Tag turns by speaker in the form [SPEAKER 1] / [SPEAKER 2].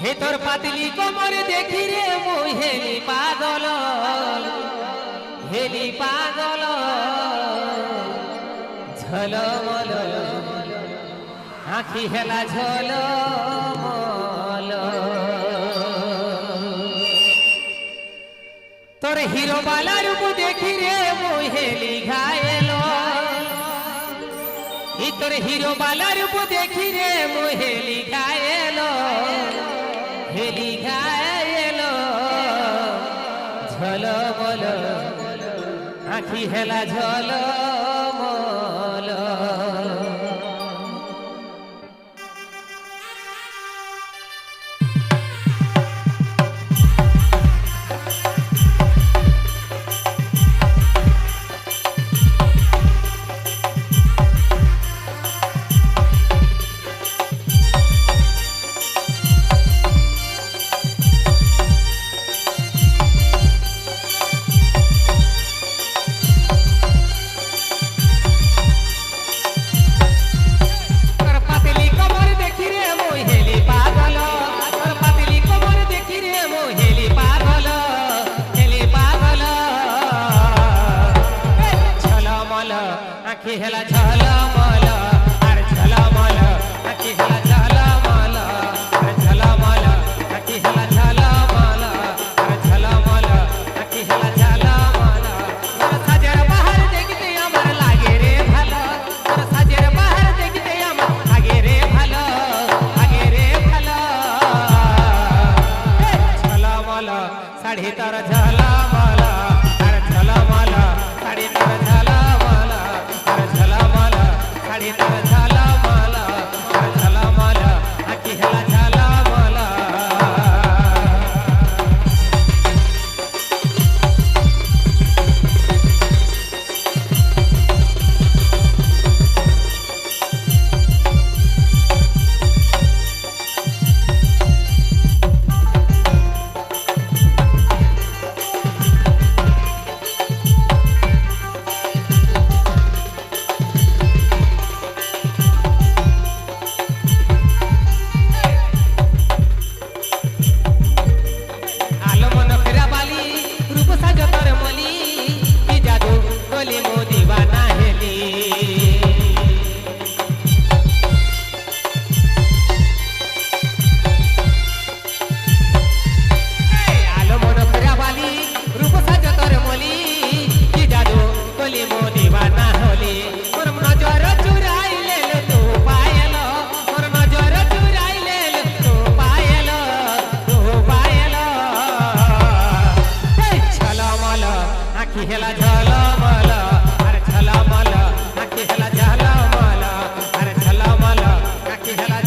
[SPEAKER 1] হে তোর পাতলি কোমর দেখি রে মুই হেলি পাগল ঝলমল আখি হেলা ঝলমল তোর হিরো বালা রূপ দেখি রে মুই হেলি ঘায়েল তোর হিরো বালা রূপ দেখি রে মুই হেলি ঘায়েল ঝলমল আখি হেলা ঝলমল আখি হেলা ঝলমল আর ঝলমল আখি হেলা ঝলমল আর ঝলমল আখি হেলা ঝলমল আর ঝলমল আখি হেলা ঝলমল তোর সাজের বাহার দেখতে আমার লাগে রে ভালো তোর সাজের বাহার দেখতে আমার লাগে রে ভালো ঝলমল শাড়ি তোর ঝলমল আর ঝলমল শাড়ি তোর ঝলমল শাড়ি তোর ঝলমল আর ঝলমল আখি হেলা ঝলমল আখি হেলা ঝলমল আর ঝলমল আখি হেলা ঝলমল আর ঝলমল আখি হেলা